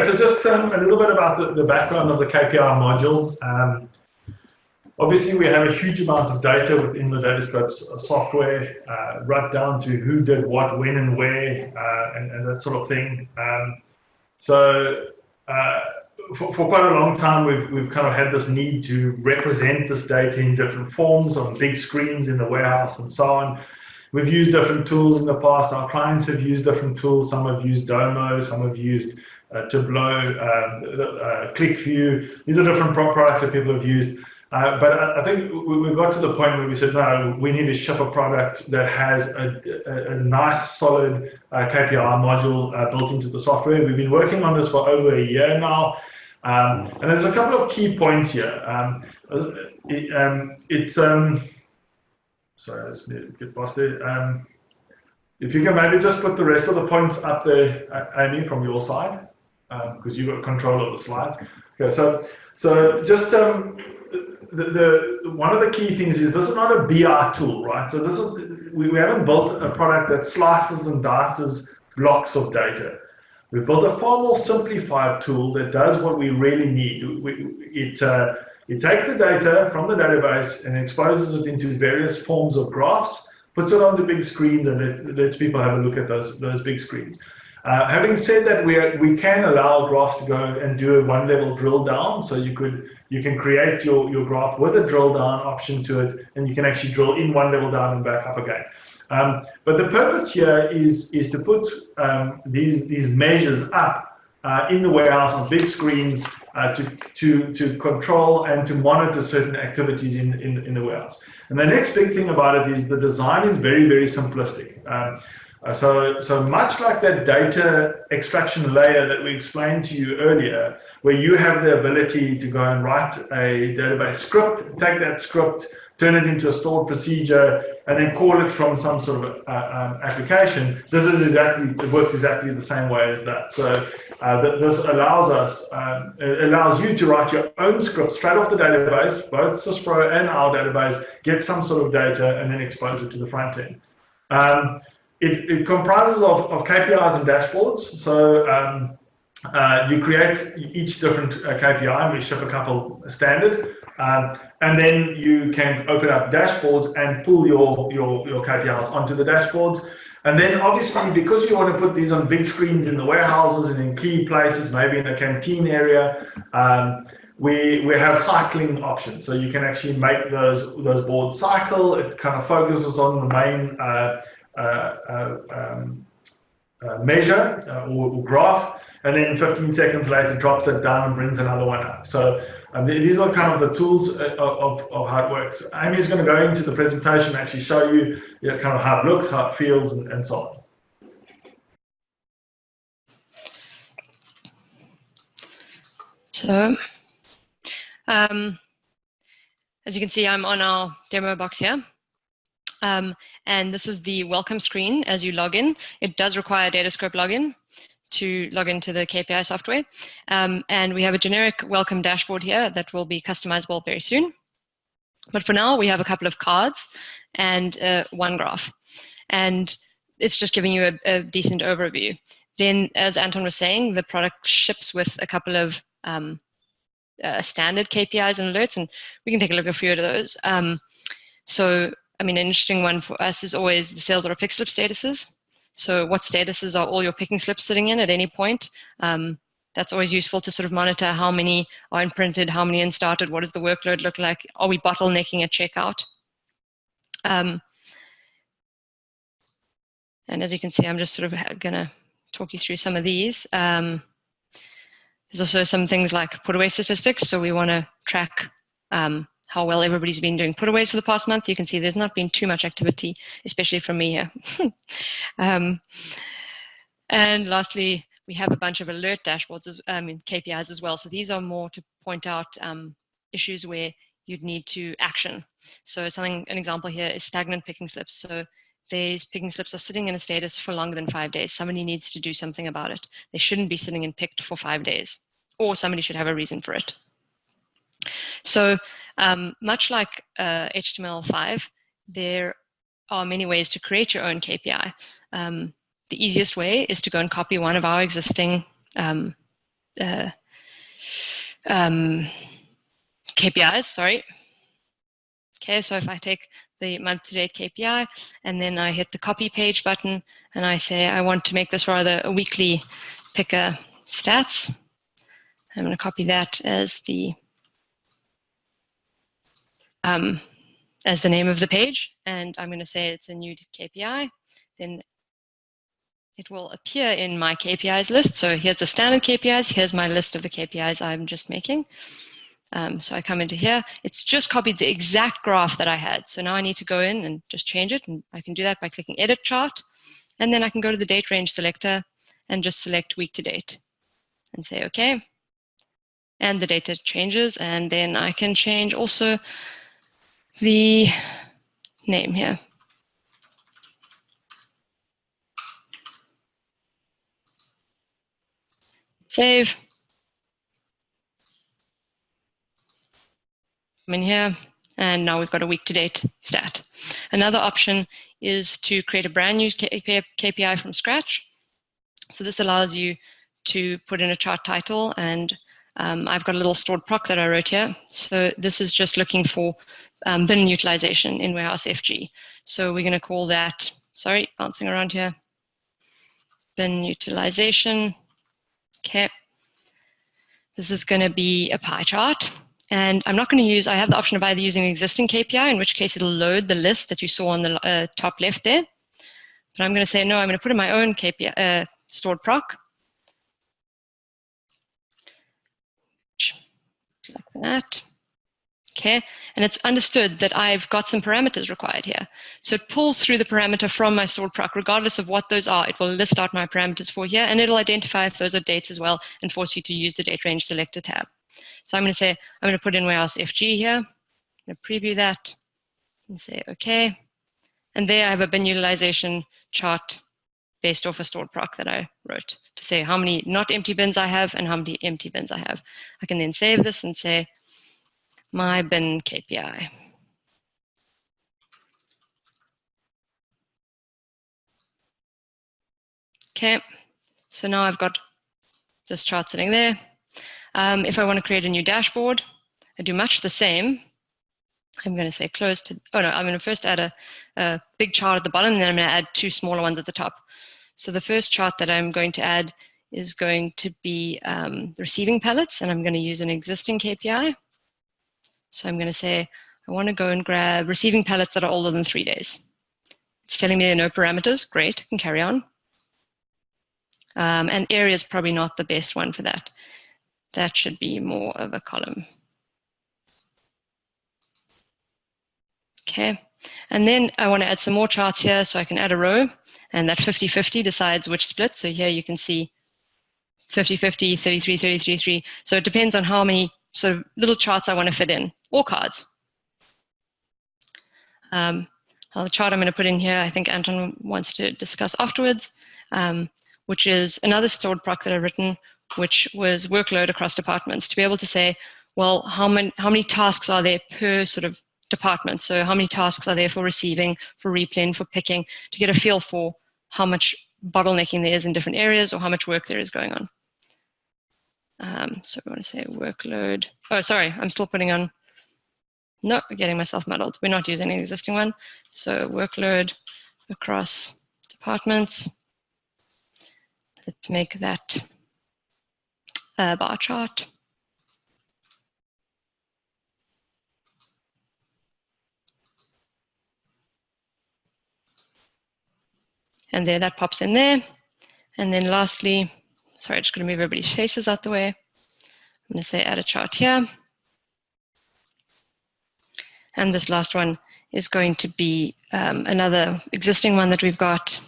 so just a little bit about the background of the KPI module. Obviously, we have a huge amount of data within the Datascope software, right down to who did what, when, and where, and that sort of thing. So for quite a long time, we've kind of had this need to represent this data in different forms on big screens in the warehouse and so on. We've used different tools in the past. Our clients have used different tools. Some have used Domo, some have used Tableau, ClickView. These are different products that people have used. But I think we got to the point where we said, no, we need to ship a product that has a nice, solid KPI module built into the software. We've been working on this for over a year now. And there's a couple of key points here. Sorry, I just need to get past there. If you can maybe just put the rest of the points up there, Amy, from your side, because you've got control of the slides. Okay, so just one of the key things is this is not a BI tool, right? So this is we haven't built a product that slices and dices blocks of data. We've built a far more simplified tool that does what we really need. It takes the data from the database and exposes it into various forms of graphs, puts it on the big screens, and it lets people have a look at those big screens. Having said that, we can allow graphs to go and do a one-level drill down. So you can create your graph with a drill down option to it, and you can actually drill in one level down and back up again. But the purpose here is to put these measures up in the warehouse on big screens to control and to monitor certain activities in the warehouse. And the next big thing about it is the design is very, very simplistic. So much like that data extraction layer that we explained to you earlier, where you have the ability to go and write a database script, take that script, turn it into a stored procedure, and then call it from some sort of application. It works exactly the same way as that. So this allows you to write your own script straight off the database, both Syspro and our database, get some sort of data, and then expose it to the front end. It comprises of KPIs and dashboards. So you create each different KPI, and we ship a couple standard. And then you can open up dashboards and pull your KPIs onto the dashboards. And then obviously, because you want to put these on big screens in the warehouses and in key places, maybe in a canteen area, we have cycling options. So you can actually make those boards cycle. It kind of focuses on the main measure or graph, and then 15 seconds later drops it down and brings another one up. So these are kind of the tools of how it works. Amy's going to go into the presentation and actually show you, kind of how it looks, how it feels, and so on. So, as you can see, I'm on our demo box here. And this is the welcome screen as you log in. It does require a Datascope login to log into the KPI software. And we have a generic welcome dashboard here that will be customizable very soon. But for now, we have a couple of cards and one graph. And it's just giving you a decent overview. Then, as Anton was saying, the product ships with a couple of standard KPIs and alerts, and we can take a look at a few of those. So, I mean, an interesting one for us is always the sales order pick slip statuses. So what statuses are all your picking slips sitting in at any point? That's always useful to sort of monitor how many are imprinted, how many started, what does the workload look like? Are we bottlenecking at checkout? And as you can see, I'm just sort of going to talk you through some of these. There's also some things like put away statistics. So we want to track how well everybody's been doing putaways for the past month. You can see there's not been too much activity, especially from me here. And lastly, we have a bunch of alert dashboards, KPIs as well. So these are more to point out issues where you'd need to action. So an example here is stagnant picking slips. So these picking slips are sitting in a status for longer than 5 days. Somebody needs to do something about it. They shouldn't be sitting in picked for 5 days, or somebody should have a reason for it. So much like HTML5, there are many ways to create your own KPI. The easiest way is to go and copy one of our existing KPIs, sorry. Okay, so if I take the month-to-date KPI and then I hit the copy page button and I say I want to make this rather a weekly picker stats, I'm going to copy that as the name of the page, and I'm going to say it's a new KPI. Then it will appear in my KPIs list. So here's the standard KPIs. Here's my list of the KPIs I'm just making. So I come into here. It's just copied the exact graph that I had. So now I need to go in and just change it. And I can do that by clicking Edit Chart. And then I can go to the date range selector and just select week to date and say OK. And the data changes. And then I can change also the name here. Save. Come in here, and now we've got a week-to-date stat. Another option is to create a brand new KPI from scratch. So this allows you to put in a chart title, and I've got a little stored proc that I wrote here. So this is just looking for bin utilization in warehouse FG. So we're going to call that, sorry, bouncing around here, bin utilization. Okay. This is going to be a pie chart. And I'm not going to use, I have the option of either using an existing KPI, in which case it'll load the list that you saw on the top left there. But I'm going to say, no, I'm going to put in my own KPI, stored proc. Like that. Okay, and it's understood that I've got some parameters required here. So it pulls through the parameter from my stored proc, regardless of what those are. It will list out my parameters for here, and it'll identify if those are dates as well and force you to use the date range selector tab. So I'm going to say, I'm going to put in warehouse FG here. I'm going to preview that and say OK. And there I have a bin utilization chart based off a stored proc that I wrote to say how many not empty bins I have and how many empty bins I have. I can then save this and say my bin KPI. Okay, so now I've got this chart sitting there. If I want to create a new dashboard, I do much the same. I'm going to say close to, oh no, I'm going to first add a big chart at the bottom, and then I'm going to add two smaller ones at the top. So the first chart that I'm going to add is going to be receiving pallets, and I'm going to use an existing KPI. So I'm going to say, I want to go and grab receiving pallets that are older than 3 days. It's telling me there are no parameters. Great, I can carry on. And area is probably not the best one for that. That should be more of a column. Okay, and then I want to add some more charts here, so I can add a row, and that 50-50 decides which split. So here you can see 50-50, 33-33-3. So it depends on how many sort of little charts I want to fit in, or cards. The chart I'm going to put in here, I think Anton wants to discuss afterwards, which is another stored proc that I've written, which was workload across departments, to be able to say, well, how many tasks are there per sort of department? So how many tasks are there for receiving, for replen, for picking, to get a feel for how much bottlenecking there is in different areas or how much work there is going on. So we want to say workload. Oh, sorry, I'm still putting on, no, getting myself muddled. We're not using an existing one. So workload across departments. Let's make that a bar chart. And there, that pops in there. And then lastly, sorry, I'm just going to move everybody's faces out the way. I'm going to say add a chart here. And this last one is going to be another existing one that we've got.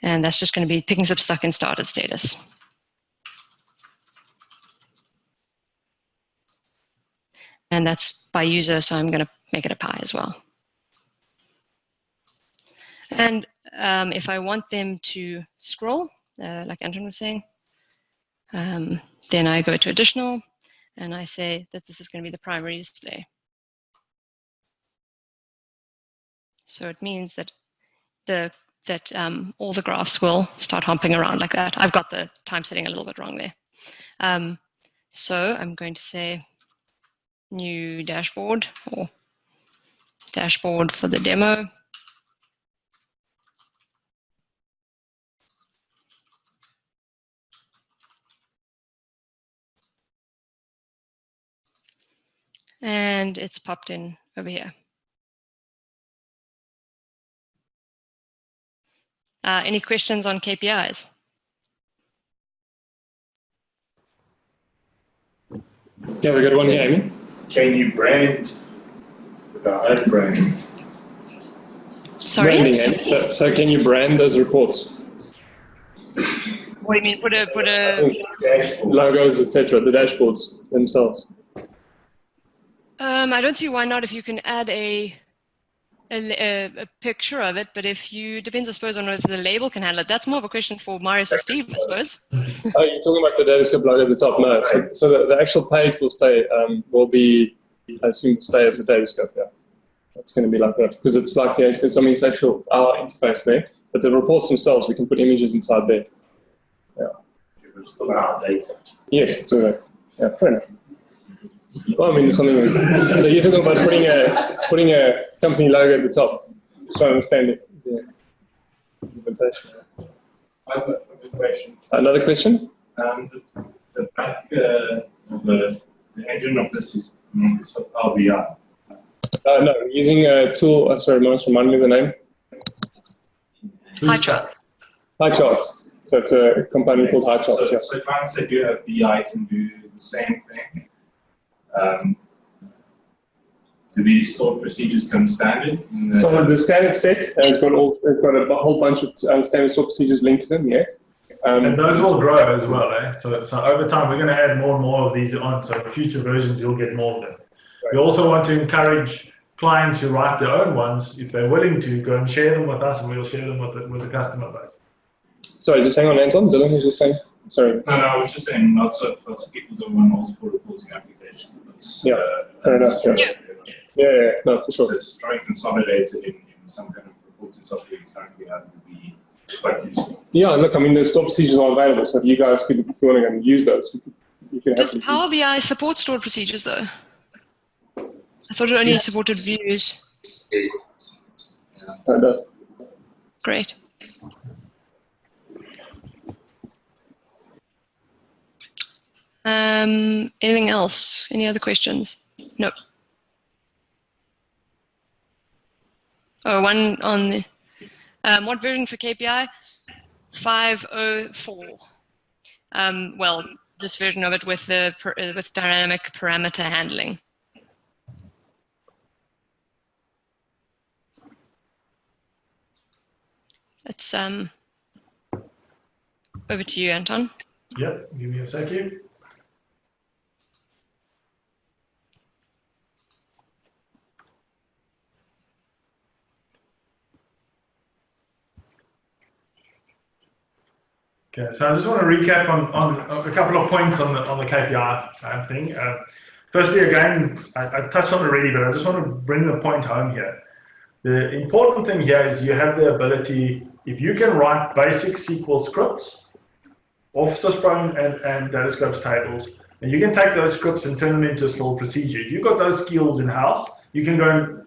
And that's just going to be picking up stuck in started status. And that's by user, so I'm going to make it a pie as well. And if I want them to scroll, like Anton was saying, then I go to additional, and I say that this is going to be the primary display. So it means that the that all the graphs will start humping around like that. I've got the time setting a little bit wrong there. So I'm going to say new dashboard, or dashboard for the demo. And it's popped in over here. Any questions on KPIs? Yeah, we got one here, Amy. Can you brand without a brand? Sorry? Branding, Amy. So can you brand those reports? What do you mean? Put a Dashboard. Logos, etc. The dashboards themselves. I don't see why not if you can add a picture of it, but if you, depends I suppose on whether the label can handle it. That's more of a question for Marius or Steve, I suppose. Oh, you're talking about the Datascope logo at the top? No. So the actual page will stay, will be, I assume, stay as a Datascope, yeah. It's going to be like that, because it's like it's actual, our interface there, but the reports themselves, we can put images inside there. Yeah. It's still our data. Yes, so yeah, fair enough. Well, I mean, something. So you're talking about putting a company logo at the top. Just trying to understand it. Yeah. I have a question. Another question? The back of the engine of this is Power BI. No, we're using a tool. Sorry, Marius, remind me of the name. High charts. High charts. So it's a component called High charts. So clients that do have BI can do the same thing. Do these stored procedures come standard? So the standard set has got a whole bunch of standard stored procedures linked to them. Yes. And those will grow as well, eh? So over time, we're going to add more and more of these on. So future versions, you'll get more of them. Right. We also want to encourage clients who write their own ones, if they're willing to, go and share them with us, and we'll share them with the customer base. Sorry, just hang on, Anton. Dylan was just saying. Sorry. No, I was just saying lots of people don't run multiple reporting applications. Yeah, fair enough. Yeah, no, for sure. So it's trying to consolidate it in some kind of reporting software you currently have would be quite useful. Yeah, look, I mean, the stored procedures are available, so if you guys could, if you want to go and use those, you can. Does Power BI support stored procedures though? I thought it only supported views. Yeah. Oh, it does. Great. Anything else? Any other questions? No. Oh, one on the, what version for KPI? 5.04. Well, this version of it with the with dynamic parameter handling. It's over to you, Anton. Yep, give me a second. Okay, so I just want to recap on a couple of points on the KPI thing. Firstly, again, I touched on it already, but I just want to bring the point home here. The important thing here is you have the ability, if you can write basic SQL scripts, Office Pro and Datascope tables, and you can take those scripts and turn them into a stored procedure. If you've got those skills in-house, you can go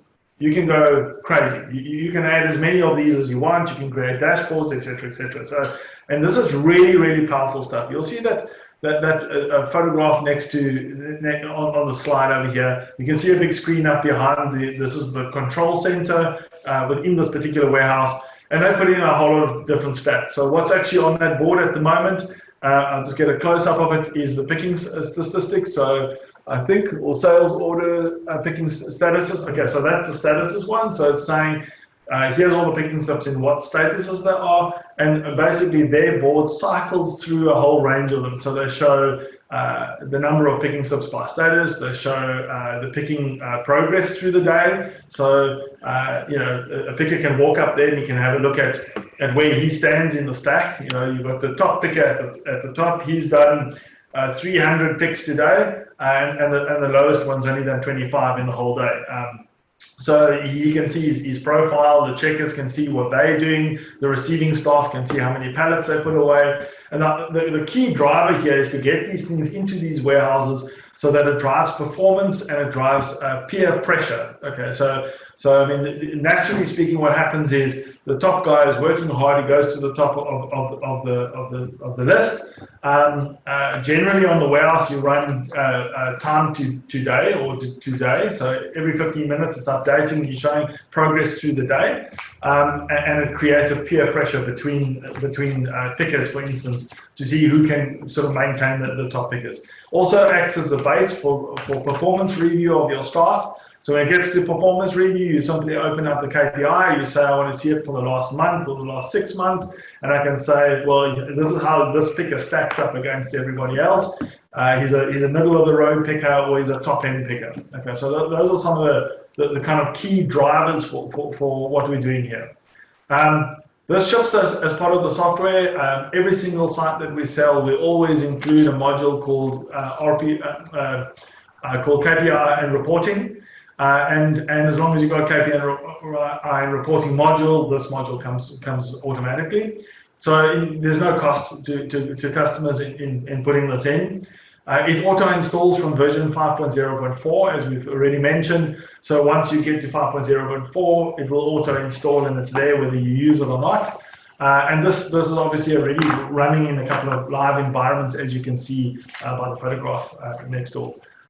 crazy. You can add as many of these as you want. You can create dashboards, etc., etc. So, and this is really, really powerful stuff. You'll see that photograph next to on the slide over here. You can see a big screen up behind. This is the control center within this particular warehouse, and they put in a whole lot of different stats. So what's actually on that board at the moment? I'll just get a close-up of it. Is the picking statistics. So I think, or sales order picking statuses. Okay, so that's the statuses one. So it's saying, here's all the picking steps in what statuses there are, and basically their board cycles through a whole range of them. So they show the number of picking steps by status. They show the picking progress through the day. So you know, a picker can walk up there and you can have a look at where he stands in the stack. You know, you've got the top picker at the top. He's done 300 picks today, and the lowest one's only done 25 in the whole day. So he can see his profile, the checkers can see what they're doing, the receiving staff can see how many pallets they put away. And the key driver here is to get these things into these warehouses so that it drives performance and it drives peer pressure. Okay, so I mean, naturally speaking, what happens is the top guy is working hard. He goes to the top of the list. Generally, on the warehouse, you run time to day or to day. So every 15 minutes, it's updating. You're showing progress through the day, and it creates a peer pressure between pickers, for instance, to see who can sort of maintain the top pickers. Also acts as a base for performance review of your staff. So when it gets to performance review, you simply open up the KPI, you say, I want to see it for the last month or the last 6 months, and I can say, well, this is how this picker stacks up against everybody else. He's a middle of the road picker, or he's a top end picker. Okay, so those are some of the kind of key drivers for what we're doing here. This ships as part of the software. Every single site that we sell, we always include a module called called KPI and reporting. And as long as you've got KPI and reporting module, this module comes automatically. So there's no cost to customers in putting this in. It auto installs from version 5.0.4, as we've already mentioned. So once you get to 5.0.4, it will auto install and it's there whether you use it or not. And this is obviously already running in a couple of live environments, as you can see by the photograph next door.